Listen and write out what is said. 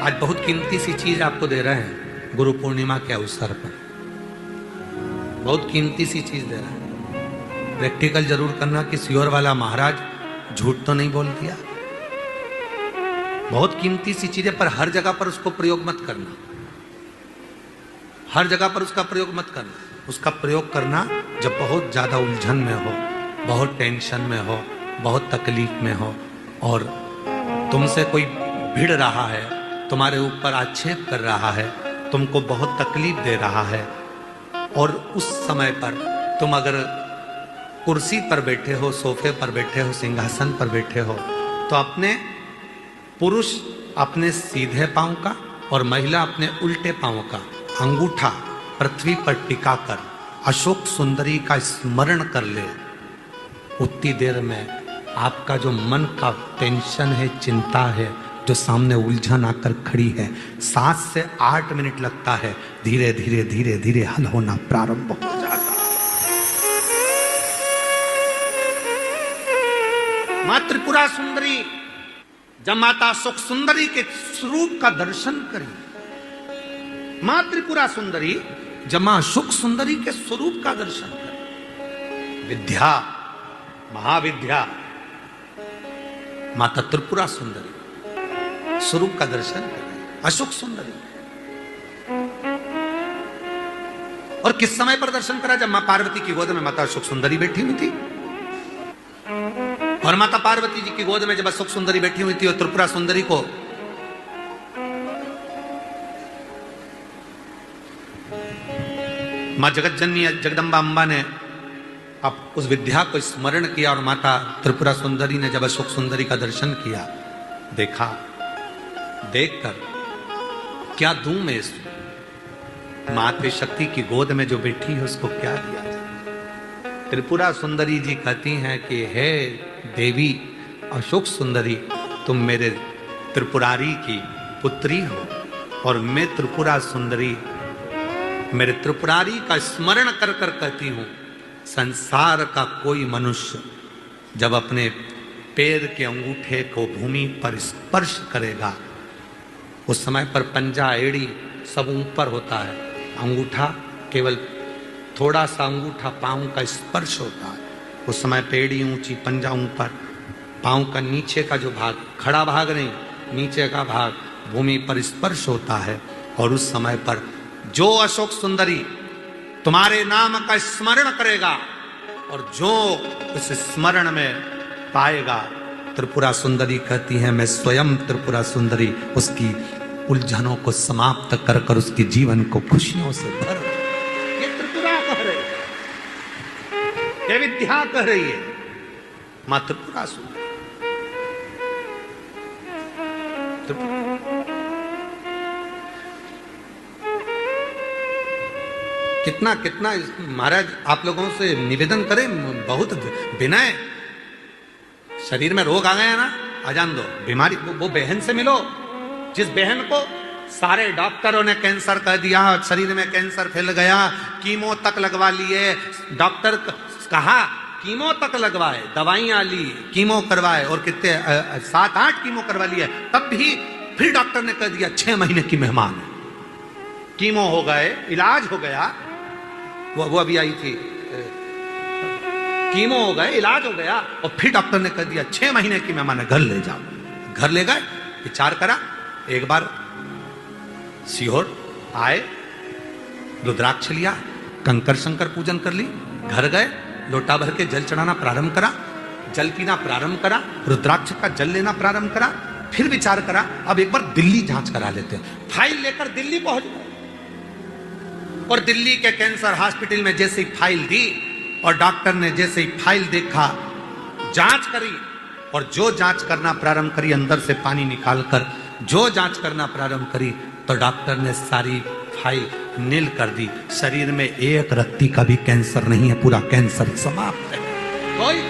आज बहुत कीमती सी चीज आपको दे रहे हैं गुरु पूर्णिमा के अवसर पर। बहुत कीमती सी चीज दे रहे हैं। प्रैक्टिकल जरूर करना कि सियोर वाला महाराज झूठ तो नहीं बोल दिया। बहुत कीमती सी चीज है, पर हर जगह पर उसको प्रयोग मत करना। हर जगह पर उसका प्रयोग मत करना। उसका प्रयोग करना जब बहुत ज्यादा उलझन में हो, बहुत टेंशन में हो, बहुत तकलीफ में हो और तुमसे कोई भिड़ रहा है, तुम्हारे ऊपर आक्षेप कर रहा है, तुमको बहुत तकलीफ दे रहा है, और उस समय पर तुम अगर कुर्सी पर बैठे हो, सोफे पर बैठे हो, सिंहासन पर बैठे हो, तो अपने पुरुष अपने सीधे पांव का और महिला अपने उल्टे पांव का अंगूठा पृथ्वी पर टिकाकर अशोक सुंदरी का स्मरण कर ले। उतनी देर में आपका जो मन का टेंशन है, चिंता है, जो सामने उलझन आकर खड़ी है, 7 से 8 मिनट लगता है, धीरे धीरे धीरे धीरे हल होना प्रारंभ हो जाता है। मां त्रिपुरा सुंदरी जब माता सुख सुंदरी के स्वरूप का दर्शन करी, मां त्रिपुरा सुंदरी जब मां सुख सुंदरी के स्वरूप का दर्शन करी, विद्या महाविद्या माता त्रिपुरा सुंदरी स्वरूप का दर्शन कर रहे, अशोक सुंदरी। और किस समय पर दर्शन करा? जब मां पार्वती की गोद में माता अशोक सुंदरी बैठी हुई थी। और माता पार्वती जी की गोद में जब अशोक सुंदरी बैठी हुई थी और त्रिपुरा सुंदरी को मां जगतजननी जगदम्बा अम्बा ने अब उस विद्या को स्मरण किया और माता त्रिपुरा सुंदरी ने जब अशोक सुंदरी का दर्शन किया, देखा, देखकर क्या दूं मैं इसको? माते शक्ति की गोद में जो बैठी है उसको क्या दिया जाए? त्रिपुरा सुंदरी जी कहती हैं कि हे देवी अशोक सुंदरी, तुम मेरे त्रिपुरारी की पुत्री हो और मैं त्रिपुरा सुंदरी मेरे त्रिपुरारी का स्मरण कर कर कहती हूं, संसार का कोई मनुष्य जब अपने पैर के अंगूठे को भूमि पर स्पर्श करेगा, उस समय पर पंजा एड़ी सब ऊपर होता है, अंगूठा केवल थोड़ा सा अंगूठा पांव का स्पर्श होता है। उस समय पेड़ी ऊंची, पंजा ऊपर, पांव का नीचे का जो भाग, खड़ा भाग नहीं, नीचे का भाग भूमि पर स्पर्श होता है। और उस समय पर जो अशोक सुंदरी तुम्हारे नाम का स्मरण करेगा और जो उस स्मरण में पाएगा, त्रिपुरा सुंदरी कहती है मैं स्वयं त्रिपुरा सुंदरी उसकी उलझनों को समाप्त कर कर उसके जीवन को खुशियों से भर। ये त्रिपुरा कह रही है, ये विद्या कह रही है, मां त्रिपुरा सुंदरी। कितना कितना महाराज आप लोगों से निवेदन करें, बहुत विनय। शरीर में रोग आ गया ना, आ जान दो, बीमारी वो बहन से मिलो जिस बहन को सारे डॉक्टरों ने कैंसर कह दिया, शरीर में कैंसर फैल गया, कीमो तक लगवा लिए, डॉक्टर कहा कीमो तक लगवाए, दवाइयां ली, कीमो करवाए और कितने 7-8 कीमो करवा लिए, तब भी फिर डॉक्टर ने कह दिया 6 महीने की मेहमान है। कीमो हो गए, इलाज हो गया, वो अभी आई थी, कीमो हो गए, इलाज हो गया, और फिर डॉक्टर ने कह दिया 6 महीने की मेहमान है, घर ले जाओ। घर ले गए, विचार करा, एक बार सीहोर आए, रुद्राक्ष लिया, कंकर शंकर पूजन कर ली, घर गए, लोटा भर के जल चढ़ाना प्रारंभ करा, जल पीना प्रारंभ करा, रुद्राक्ष का जल लेना प्रारंभ करा, फिर विचार करा अब एक बार दिल्ली जांच करा लेते हैं। फाइल लेकर दिल्ली पहुंच गए और दिल्ली के कैंसर हॉस्पिटल में जैसे ही फाइल दी और डॉक्टर ने जैसे ही फाइल देखा, जांच करी, और जो जांच करना प्रारंभ करी, अंदर से पानी निकालकर जो जांच करना प्रारंभ करी, तो डॉक्टर ने सारी फाइल नील कर दी। शरीर में एक रत्ती का भी कैंसर नहीं है, पूरा कैंसर समाप्त है, कोई